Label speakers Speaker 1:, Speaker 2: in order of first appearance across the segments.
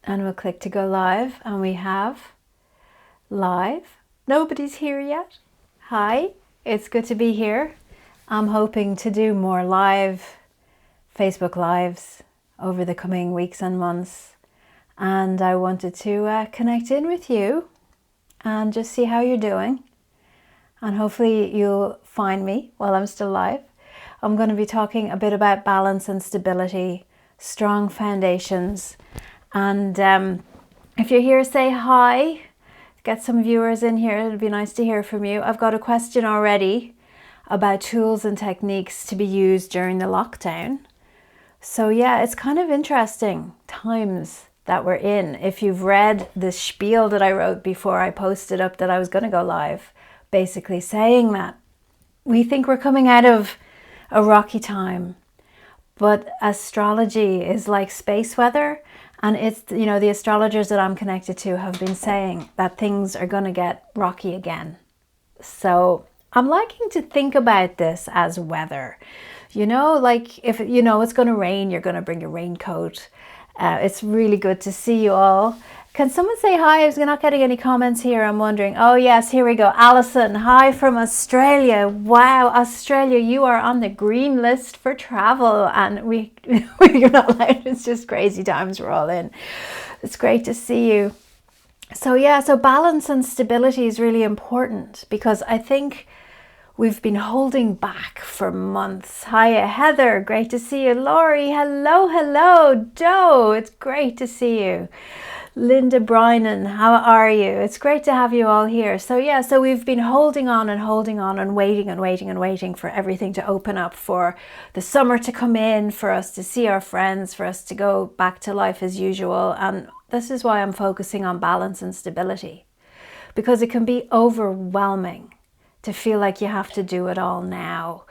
Speaker 1: and we'll click to go live, and we have live. Nobody's here yet. Hi, it's good to be here. I'm hoping to do more live Facebook Lives over the coming weeks and months, and I wanted to connect in with you and just see how you're doing, and hopefully you'll find me while I'm still live. I'm going to be talking a bit about balance and stability, strong foundations, and if you're here, say hi. Get some viewers in here. It'd be nice to hear from you. I've got a question already about tools and techniques to be used during the lockdown. So yeah, it's kind of interesting times that we're in. If you've read the spiel that I wrote before I posted up that I was going to go live, basically saying that we think we're coming out of a rocky time, but astrology is like space weather, and it's, you know, the astrologers that I'm connected to have been saying that things are going to get rocky again. So I'm liking to think about this as weather. You know, like if you know it's going to rain, you're going to bring your raincoat. It's really good to see you all. Can someone say hi? I was not getting any comments here. I'm wondering. Oh yes, here we go. Alison, hi from Australia. Wow, Australia, you are on the green list for travel, and you're not allowed. It's just crazy times we're all in. It's great to see you. So yeah, so balance and stability is really important, because I think we've been holding back for months. Hiya, Heather. Great to see you. Laurie, hello. Joe, it's great to see you. Linda Brynan, how are you? It's great to have you all here. So yeah, so we've been holding on and waiting for everything to open up, for the summer to come in, for us to see our friends, for us to go back to life as usual. And this is why I'm focusing on balance and stability, because it can be overwhelming to feel like you have to do it all now.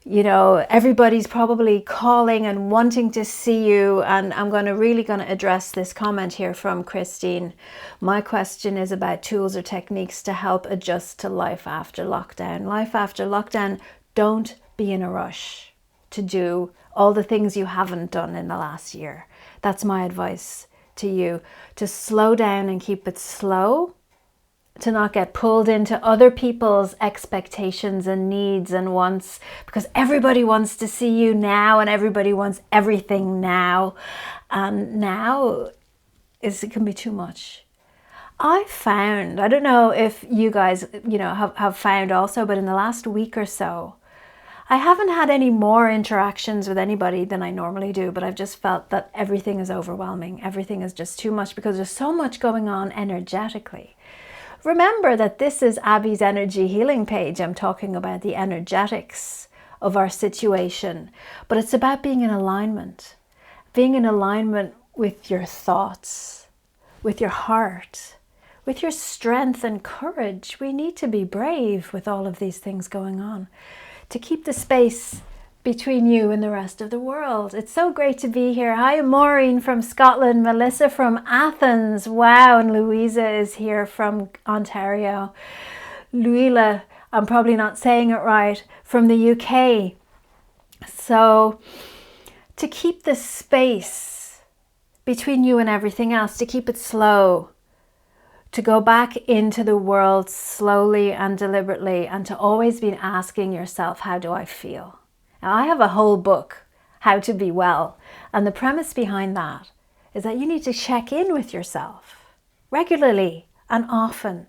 Speaker 1: You know, everybody's probably calling and wanting to see you, and I'm really going to address this comment here from Christine. My question is about tools or techniques to help adjust to life after lockdown. Life after lockdown, don't be in a rush to do all the things you haven't done in the last year. That's my advice to you, to slow down and keep it slow, to not get pulled into other people's expectations and needs and wants, because everybody wants to see you now and everybody wants everything now. And now it can be too much. I found, I don't know if you guys, you know, have found also, but in the last week or so, I haven't had any more interactions with anybody than I normally do, but I've just felt that everything is overwhelming. Everything is just too much because there's so much going on energetically. Remember that this is Abby's energy healing page. I'm talking about the energetics of our situation, but it's about being in alignment with your thoughts, with your heart, with your strength and courage. We need to be brave with all of these things going on to keep the space between you and the rest of the world. It's so great to be here. Hi, Maureen from Scotland, Melissa from Athens. Wow, and Louisa is here from Ontario. Luila, I'm probably not saying it right, from the UK. So to keep the space between you and everything else, to keep it slow, to go back into the world slowly and deliberately, and to always be asking yourself, how do I feel? Now, I have a whole book, How to Be Well, and the premise behind that is that you need to check in with yourself regularly and often,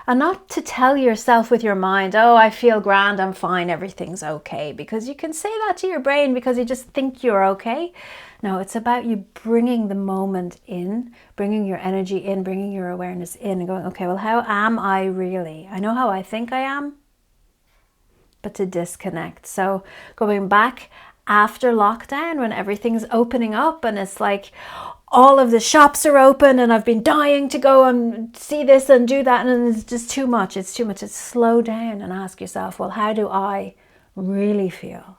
Speaker 1: and not to tell yourself with your mind, oh, I feel grand, I'm fine, everything's okay, because you can say that to your brain because you just think you're okay. No, it's about you bringing the moment in, bringing your energy in, bringing your awareness in, and going, okay, well, how am I really? I know how I think I am, but to disconnect. So going back after lockdown, when everything's opening up and it's like all of the shops are open and I've been dying to go and see this and do that, and it's just too much. It's too much. It's slow down and ask yourself, well, how do I really feel?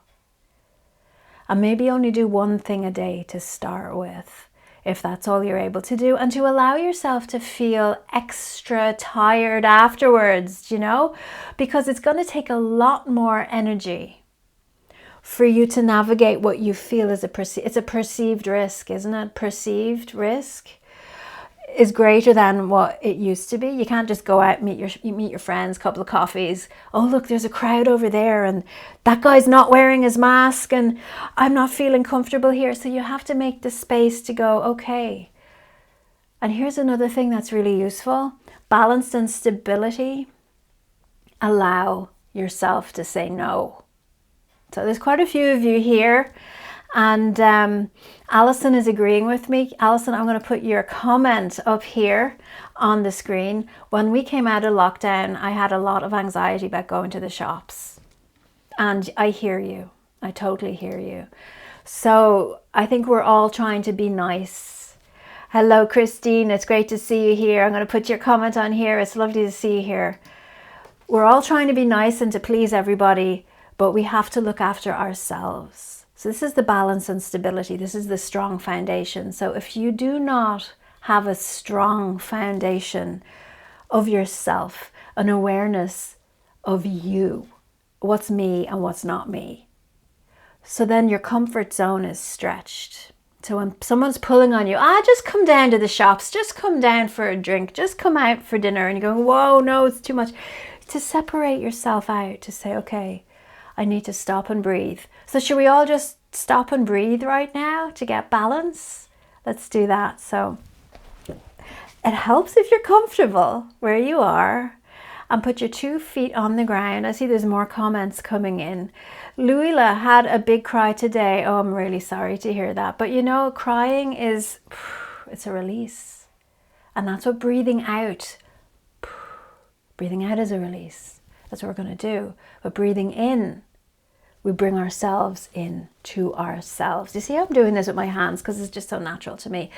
Speaker 1: And maybe only do one thing a day to start with, if that's all you're able to do, and to allow yourself to feel extra tired afterwards, you know, because it's going to take a lot more energy for you to navigate what you feel is it's a perceived risk, isn't it? Perceived risk. is greater than what it used to be. You can't just go out, meet your friends, couple of coffees. Oh, look, there's a crowd over there and that guy's not wearing his mask and I'm not feeling comfortable here. So you have to make the space to go, okay. And here's another thing that's really useful. Balance and stability. Allow yourself to say no. So there's quite a few of you here. And Alison is agreeing with me. Alison, I'm going to put your comment up here on the screen. When we came out of lockdown, I had a lot of anxiety about going to the shops. And I hear you. I totally hear you. So I think we're all trying to be nice. Hello, Christine. It's great to see you here. I'm going to put your comment on here. It's lovely to see you here. We're all trying to be nice and to please everybody, but we have to look after ourselves. So this is the balance and stability. This is the strong foundation. So if you do not have a strong foundation of yourself, an awareness of you, what's me and what's not me, so then your comfort zone is stretched. So when someone's pulling on you, just come down to the shops, just come down for a drink, just come out for dinner, and you're going, whoa, no, it's too much. To separate yourself out, to say, okay, I need to stop and breathe. So should we all just stop and breathe right now to get balance? Let's do that. So it helps if you're comfortable where you are and put your 2 feet on the ground. I see there's more comments coming in. Luila had a big cry today. Oh, I'm really sorry to hear that. But you know, crying is, it's a release. And that's what breathing out is a release. That's what we're going to do. But breathing in, we bring ourselves in to ourselves. You see, I'm doing this with my hands because it's just so natural to me.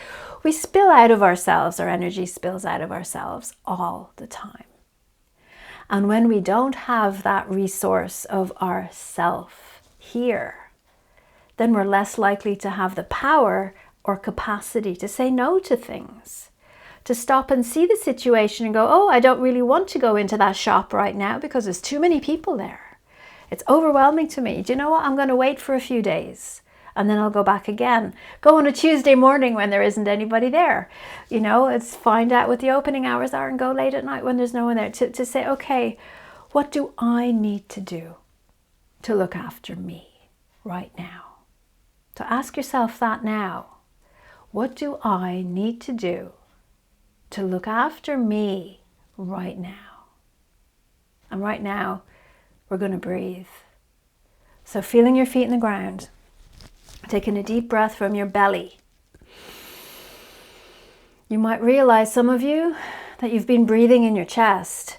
Speaker 1: We spill out of ourselves. Our energy spills out of ourselves all the time. And when we don't have that resource of ourself here, then we're less likely to have the power or capacity to say no to things. To stop and see the situation and go, oh, I don't really want to go into that shop right now because there's too many people there. It's overwhelming to me. Do you know what? I'm going to wait for a few days and then I'll go back again. Go on a Tuesday morning when there isn't anybody there. You know, it's find out what the opening hours are and go late at night when there's no one there. To say, okay, what do I need to do to look after me right now? So ask yourself that now. What do I need to do to look after me right now? And right now, we're going to breathe. So feeling your feet in the ground, taking a deep breath from your belly. You might realize, some of you, that you've been breathing in your chest.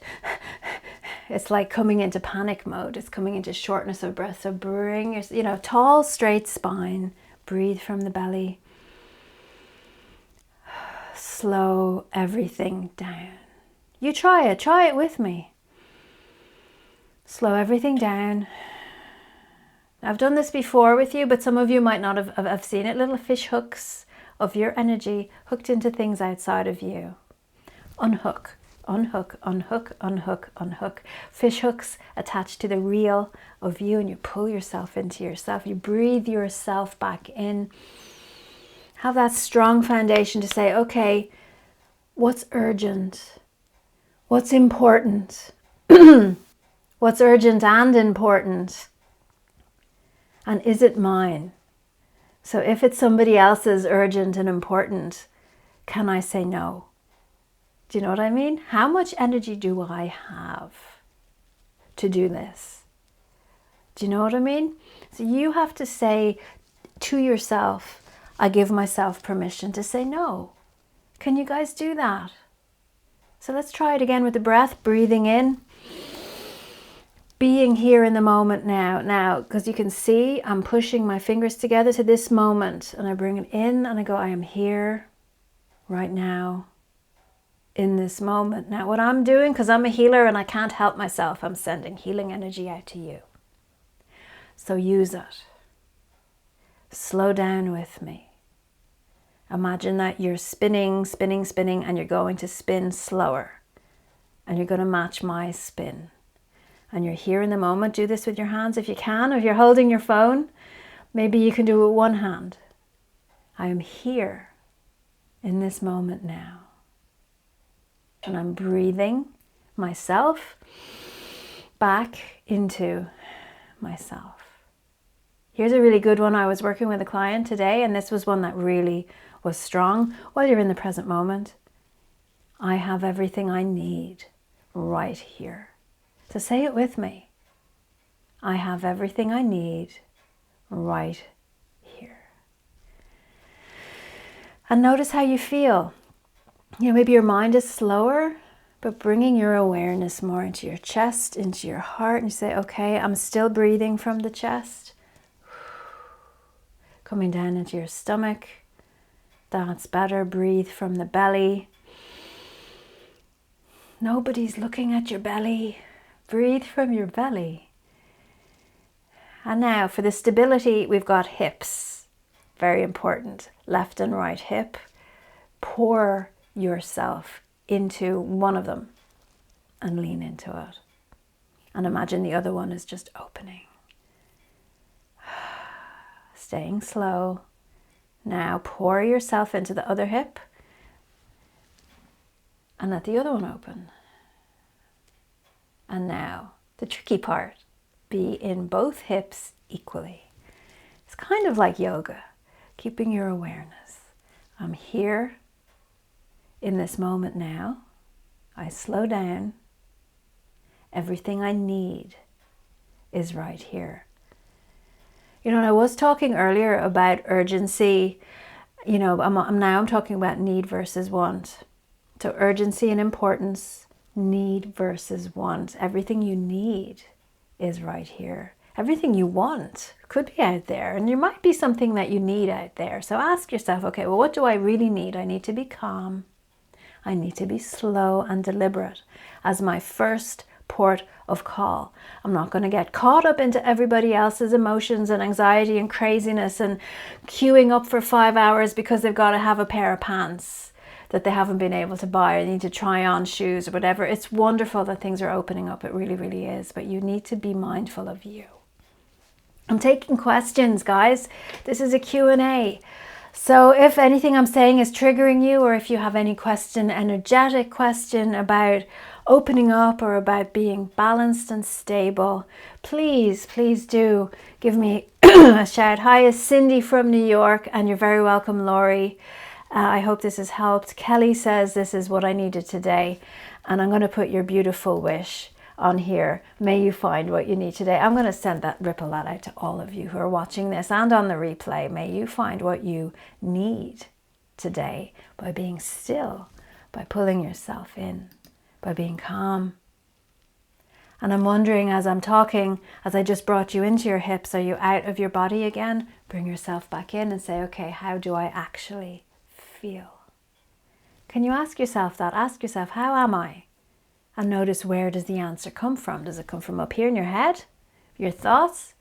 Speaker 1: It's like coming into panic mode. It's coming into shortness of breath. So bring your, tall, straight spine. Breathe from the belly. Slow everything down. You try it with me. Slow everything down. I've done this before with you, but some of you might not have seen it. Little fish hooks of your energy hooked into things outside of you. Unhook, unhook, unhook, unhook, unhook. Fish hooks attached to the reel of you, and you pull yourself into yourself. You breathe yourself back in. Have that strong foundation to say, okay, what's urgent? What's important? What's urgent and important? And is it mine? So if it's somebody else's urgent and important, can I say no? Do you know what I mean? How much energy do I have to do this? Do you know what I mean? So you have to say to yourself, I give myself permission to say no. Can you guys do that? So let's try it again with the breath, breathing in. Being here in the moment now, because you can see I'm pushing my fingers together to this moment, and I bring it in and I go, I am here right now in this moment. Now what I'm doing, because I'm a healer and I can't help myself, I'm sending healing energy out to you. So use it. Slow down with me. Imagine that you're spinning, spinning, spinning, and you're going to spin slower, and you're going to match my spin. And you're here in the moment. Do this with your hands if you can. If you're holding your phone, maybe you can do it with one hand. I am here in this moment now. And I'm breathing myself back into myself. Here's a really good one. I was working with a client today, and this was one that really was strong. While you're in the present moment, I have everything I need right here. So say it with me. I have everything I need right here. And notice how you feel. Maybe your mind is slower, but bringing your awareness more into your chest, into your heart, and you say, okay, I'm still breathing from the chest. Coming down into your stomach. That's better. Breathe from the belly. Nobody's looking at your belly. Breathe from your belly. And now for the stability, we've got hips. Very important. Left and right hip. Pour yourself into one of them and lean into it. And imagine the other one is just opening. Staying slow. Now pour yourself into the other hip and let the other one open. And now the tricky part, be in both hips equally. It's kind of like yoga, keeping your awareness. I'm here in this moment now. I slow down. Everything I need is right here. I was talking earlier about urgency. I'm talking about need versus want. So urgency and importance, need versus want. Everything you need is right here. Everything you want could be out there, and there might be something that you need out there. So ask yourself, okay, well, what do I really need? I need to be calm. I need to be slow and deliberate as my first port of call. I'm not going to get caught up into everybody else's emotions and anxiety and craziness and queuing up for 5 hours because they've got to have a pair of pants that they haven't been able to buy, or need to try on shoes or whatever. It's wonderful that things are opening up. It really, really is. But you need to be mindful of you. I'm taking questions, guys. This is a Q&A. So if anything I'm saying is triggering you, or if you have any energetic question about opening up or about being balanced and stable, please do give me a shout. Hi, it's Cindy from New York, and you're very welcome, Laurie. I hope this has helped. Kelly says this is what I needed today, and I'm going to put your beautiful wish on here. May you find what you need today. I'm going to ripple that out to all of you who are watching this and on the replay. May you find what you need today by being still, by pulling yourself in, by being calm. And I'm wondering, as I'm talking, as I just brought you into your hips, are you out of your body again? Bring yourself back in and say, okay, how do I actually feel? Can you ask yourself that? Ask yourself, how am I? And notice, where does the answer come from? Does it come from up here in your head, your thoughts?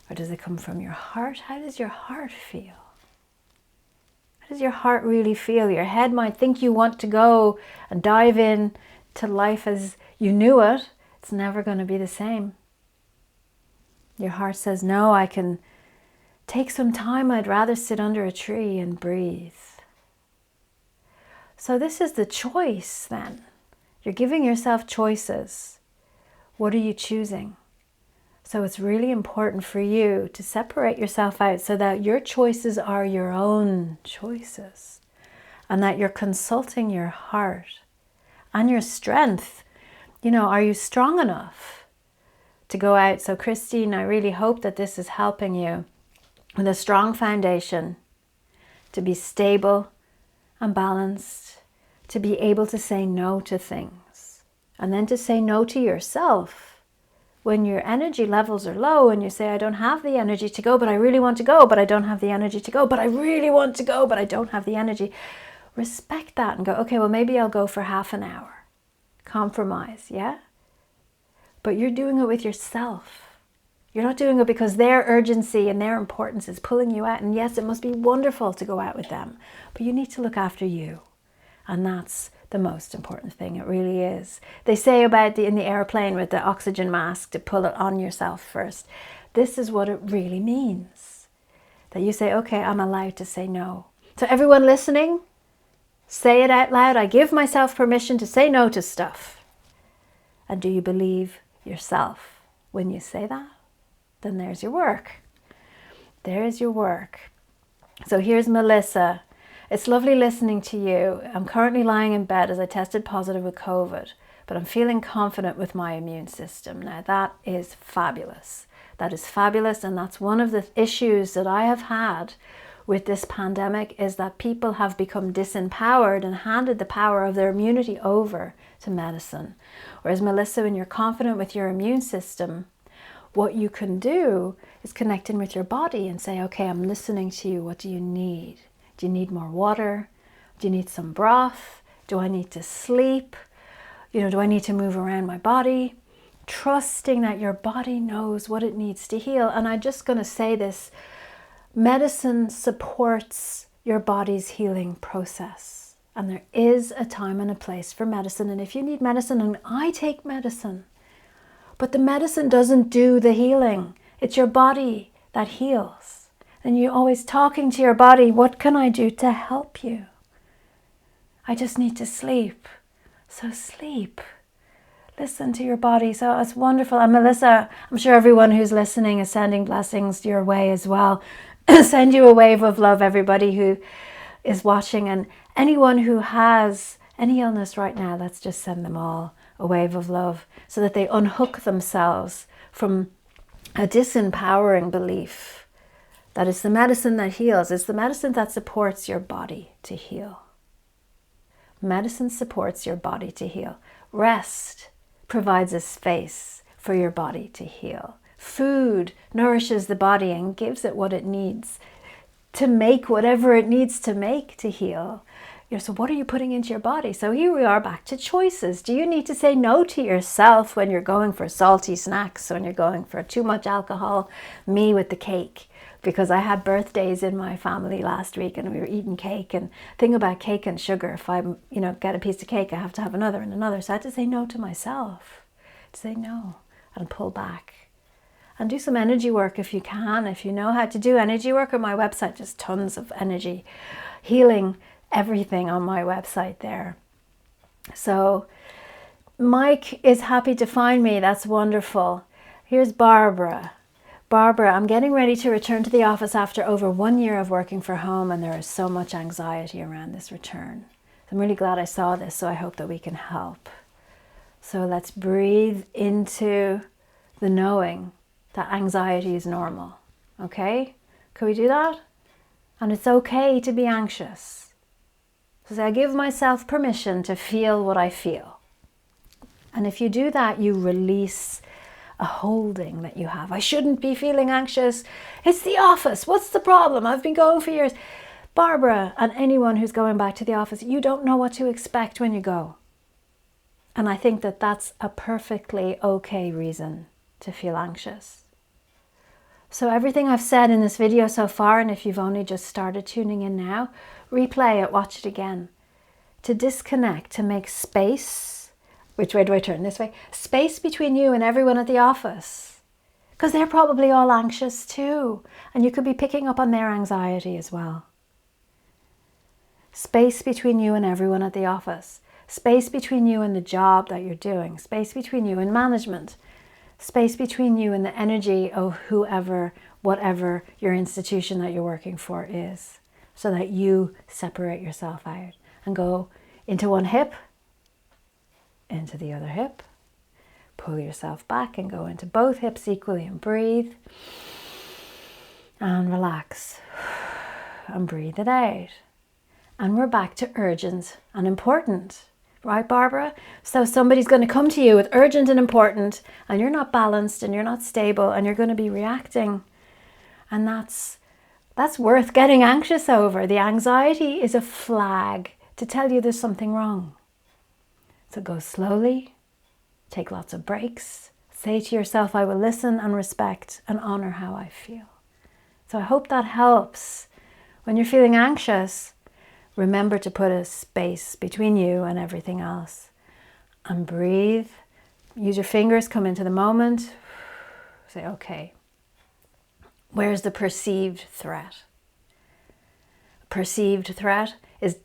Speaker 1: Or does it come from your heart? How does your heart feel? How does your heart really feel? Your head might think you want to go and dive in to life as you knew it. It's never going to be the same. Your heart says, no, I can take some time. I'd rather sit under a tree and breathe. So this is the choice then. You're giving yourself choices. What are you choosing? So it's really important for you to separate yourself out so that your choices are your own choices, and that you're consulting your heart and your strength. Are you strong enough to go out? So Christine, I really hope that this is helping you with a strong foundation to be stable and balanced, to be able to say no to things, and then to say no to yourself when your energy levels are low and you say, I don't have the energy to go, but I really want to go, but I don't have the energy to go, but I really want to go, but I don't have the energy. Respect that and go, okay, well, maybe I'll go for half an hour. Compromise, yeah? But you're doing it with yourself. You're not doing it because their urgency and their importance is pulling you out. And yes, it must be wonderful to go out with them, but you need to look after you. And that's the most important thing. It really is. They say about in the airplane with the oxygen mask to pull it on yourself first. This is what it really means. That you say, okay, I'm allowed to say no. So everyone listening, Say it out loud. I give myself permission to say no to stuff. And do you believe yourself when you say that? Then there's your work. There's your work. So here's Melissa. It's lovely listening to you. I'm currently lying in bed as I tested positive with COVID, but I'm feeling confident with my immune system. Now that is fabulous. That is fabulous, and that's one of the issues that I have had with this pandemic, is that people have become disempowered and handed the power of their immunity over to medicine. Whereas Melissa, when you're confident with your immune system, what you can do is connect in with your body and say, okay, I'm listening to you. What do you need? Do you need more water? Do you need some broth? Do I need to sleep? Do I need to move around my body? Trusting that your body knows what it needs to heal. And I'm just going to say this, medicine supports your body's healing process. And there is a time and a place for medicine. And if you need medicine, and I take medicine, but the medicine doesn't do the healing. It's your body that heals. And you're always talking to your body, what can I do to help you? I just need to sleep. So sleep. Listen to your body. So it's wonderful. And Melissa, I'm sure everyone who's listening is sending blessings your way as well. Send you a wave of love, everybody who is watching. And anyone who has any illness right now, let's just send them all a wave of love so that they unhook themselves from a disempowering belief that it's the medicine that heals. It's the medicine that supports your body to heal. Medicine supports your body to heal. Rest provides a space for your body to heal. Food nourishes the body and gives it what it needs to make whatever it needs to make to heal. So what are you putting into your body? So here we are back to choices. Do you need to say no to yourself when you're going for salty snacks, when you're going for too much alcohol? Me with the cake, because I had birthdays in my family last week and we were eating cake. And the thing about cake and sugar, if I get a piece of cake, I have to have another and another. So I had to say no to myself, to say no and pull back. And do some energy work if you can. If you know how to do energy work, on my website, just tons of energy healing, everything on my website there. So Mike is happy to find me. That's wonderful. Here's Barbara. Barbara, I'm getting ready to return to the office after over 1 year of working from home, and there is so much anxiety around this return. I'm really glad I saw this, so I hope that we can help. So let's breathe into the knowing that anxiety is normal. Okay? Can we do that? And it's okay to be anxious. So I give myself permission to feel what I feel. And if you do that, you release a holding that you have. I shouldn't be feeling anxious. It's the office. What's the problem? I've been going for years. Barbara, and anyone who's going back to the office, you don't know what to expect when you go. And I think that that's a perfectly okay reason to feel anxious. So everything I've said in this video so far, and if you've only just started tuning in now, replay it, watch it again. To disconnect, to make space. Which way do I turn? This way. Space between you and everyone at the office. Because they're probably all anxious too. And you could be picking up on their anxiety as well. Space between you and everyone at the office. Space between you and the job that you're doing. Space between you and management. Space between you and the energy of whoever, whatever your institution that you're working for is. So that you separate yourself out and go into one hip, into the other hip. Pull yourself back and go into both hips equally and breathe. And relax. And breathe it out. And we're back to urgent and important. Right, Barbara? So somebody's going to come to you with urgent and important, and you're not balanced and you're not stable and you're going to be reacting. And that's worth getting anxious over. The anxiety is a flag to tell you there's something wrong. So go slowly, take lots of breaks, say to yourself, I will listen and respect and honor how I feel. So I hope that helps. When you're feeling anxious, remember to put a space between you and everything else. And breathe. Use your fingers, come into the moment. Say, okay, where's the perceived threat? perceived threat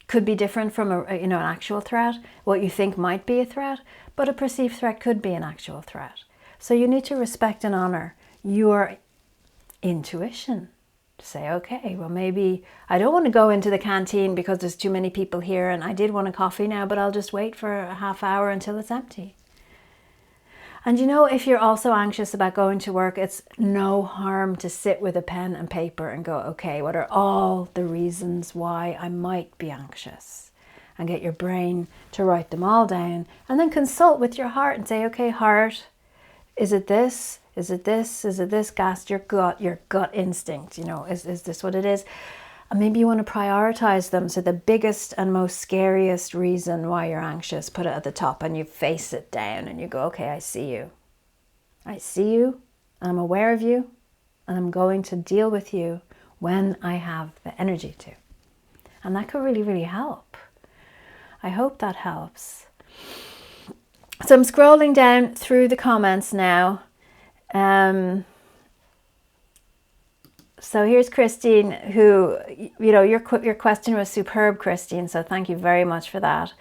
Speaker 1: could be different from an actual threat. What you think might be a threat, but a perceived threat could be an actual threat. So you need to respect and honor your intuition. Say, okay, well, maybe I don't want to go into the canteen because there's too many people here, and I did want a coffee now, but I'll just wait for a half hour until it's empty. And if you're also anxious about going to work, it's no harm to sit with a pen and paper and go, okay, what are all the reasons why I might be anxious? And get your brain to write them all down, and then consult with your heart and say, okay, heart, is it this? Is it this? Is it this? Gas your gut instinct, is this what it is? And maybe you want to prioritize them. So the biggest and most scariest reason why you're anxious, put it at the top, and you face it down and you go, okay, I see you. I see you, and I'm aware of you, and I'm going to deal with you when I have the energy to. And that could really, really help. I hope that helps. So I'm scrolling down through the comments now. So here's Christine, who, your question was superb, Christine. So thank you very much for that.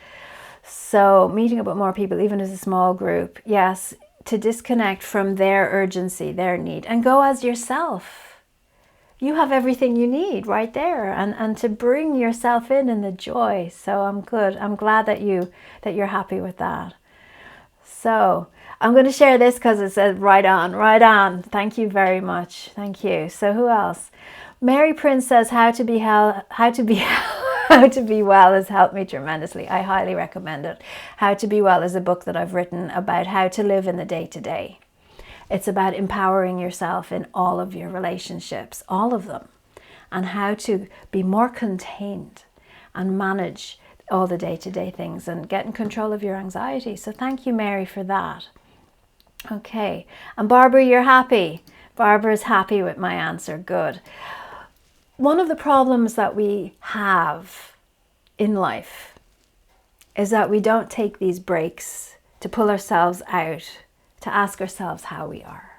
Speaker 1: So meeting up with more people, even as a small group. Yes, to disconnect from their urgency, their need, and go as yourself. You have everything you need right there, and to bring yourself in the joy. So I'm good. I'm glad that you're happy with that. So I'm going to share this because it says right on, right on. Thank you very much. Thank you. So who else? Mary Prince says how to be well has helped me tremendously. I highly recommend it. How to Be Well is a book that I've written about how to live in the day-to-day. It's about empowering yourself in all of your relationships, all of them, and how to be more contained and manage all the day-to-day things and get in control of your anxiety. So thank you, Mary, for that. Okay, and Barbara, you're happy. Barbara's happy with my answer. Good. One of the problems that we have in life is that we don't take these breaks to pull ourselves out, to ask ourselves how we are.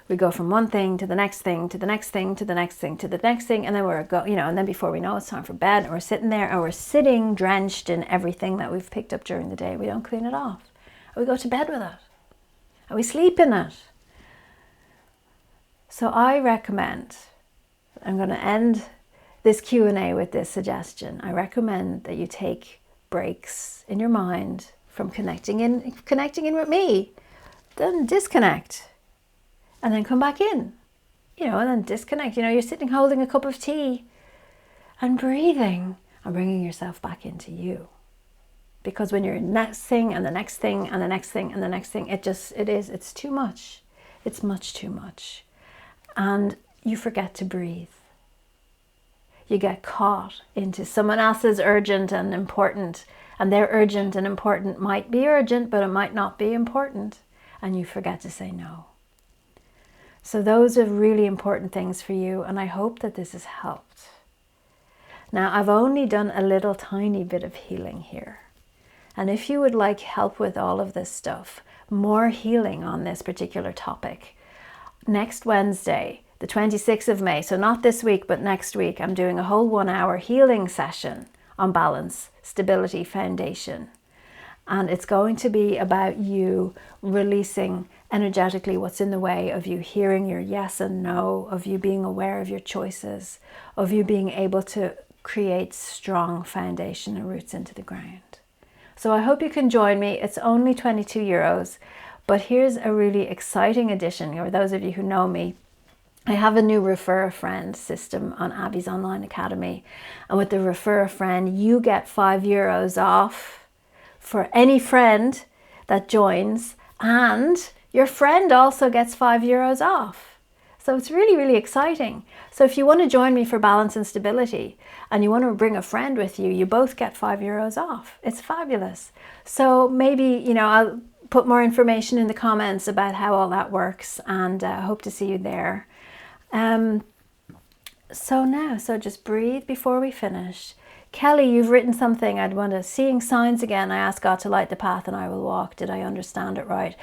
Speaker 1: We go from one thing to the next thing, to the next thing, to the next thing, to the next thing, and then and then before we know it's time for bed, and we're sitting there, and we're sitting drenched in everything that we've picked up during the day. We don't clean it off. And we go to bed with it. And we sleep in it. So I recommend, I'm going to end this Q&A with this suggestion. I recommend that you take breaks in your mind from connecting in with me, then disconnect. And then come back in, and then disconnect. You're sitting holding a cup of tea and breathing and bringing yourself back into you. Because when you're in the next thing and the next thing and the next thing and the next thing, it's too much. It's much too much. And you forget to breathe. You get caught into someone else's urgent and important, and their urgent and important might be urgent, but it might not be important. And you forget to say no. So those are really important things for you, and I hope that this has helped. Now, I've only done a little tiny bit of healing here. And if you would like help with all of this stuff, more healing on this particular topic, next Wednesday, the 26th of May, so not this week, but next week, I'm doing a whole 1-hour healing session on balance, stability, foundation. And it's going to be about you releasing energetically what's in the way of you hearing your yes and no, of you being aware of your choices, of you being able to create strong foundation and roots into the ground. So I hope you can join me. It's only €22, but here's a really exciting addition. For those of you who know me, I have a new Refer a Friend system on Abby's Online Academy. And with the Refer a Friend, you get €5 off for any friend that joins, and your friend also gets €5 off. So it's really, really exciting. So if you want to join me for balance and stability, and you want to bring a friend with you, you both get €5 off. It's fabulous. So maybe, I'll put more information in the comments about how all that works, and hope to see you there. So just breathe before we finish. Kelly, you've written something. I'd want to, seeing signs again. I ask God to light the path and I will walk. Did I understand it right?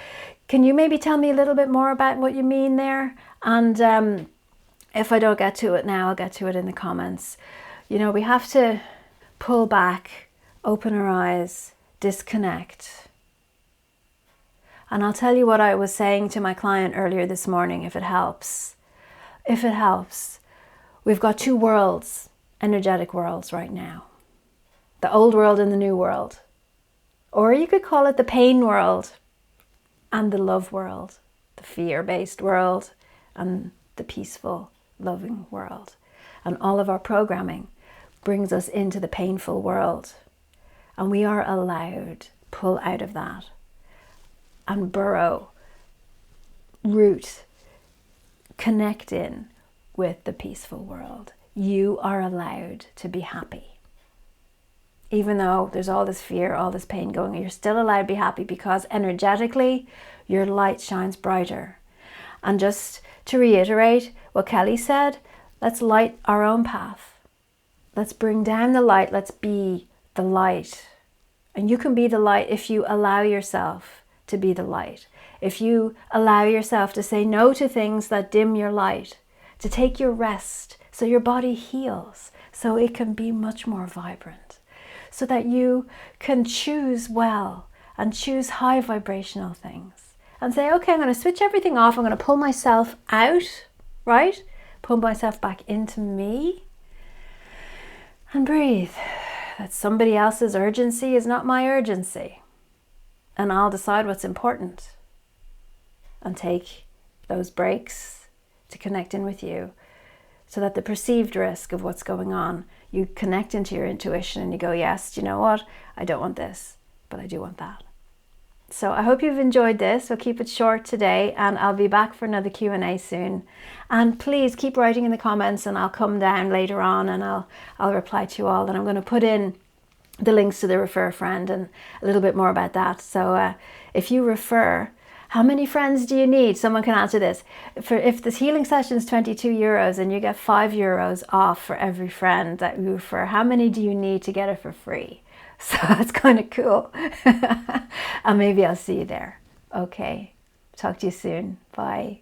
Speaker 1: Can you maybe tell me a little bit more about what you mean there? And if I don't get to it now, I'll get to it in the comments. You know, we have to pull back, open our eyes, disconnect. And I'll tell you what I was saying to my client earlier this morning, if it helps. If it helps, we've got two worlds, energetic worlds right now. The old world and the new world. Or you could call it the pain world and the love world, the fear-based world and the peaceful, loving world. And all of our programming brings us into the painful world. And we are allowed to pull out of that and burrow, root, connect in with the peaceful world. You are allowed to be happy. Even though there's all this fear, all this pain going, you're still allowed to be happy because energetically your light shines brighter. And just to reiterate what Kelly said, let's light our own path. Let's bring down the light. Let's be the light. And you can be the light if you allow yourself to be the light. If you allow yourself to say no to things that dim your light, to take your rest so your body heals, so it can be much more vibrant, so that you can choose well and choose high vibrational things and say, okay, I'm going to switch everything off. I'm going to pull myself out, right? Pull myself back into me and breathe. That somebody else's urgency is not my urgency. And I'll decide what's important and take those breaks to connect in with you so that the perceived risk of what's going on, you connect into your intuition and you go, yes, do you know what? I don't want this, but I do want that. So I hope you've enjoyed this. We'll keep it short today and I'll be back for another Q&A soon. And please keep writing in the comments and I'll come down later on and I'll reply to you all. And I'm going to put in the links to the refer a friend and a little bit more about that. So if you refer, how many friends do you need? Someone can answer this. If this healing session is €22 and you get €5 off for every friend that you refer, how many do you need to get it for free? So that's kind of cool. And maybe I'll see you there. Okay. Talk to you soon. Bye.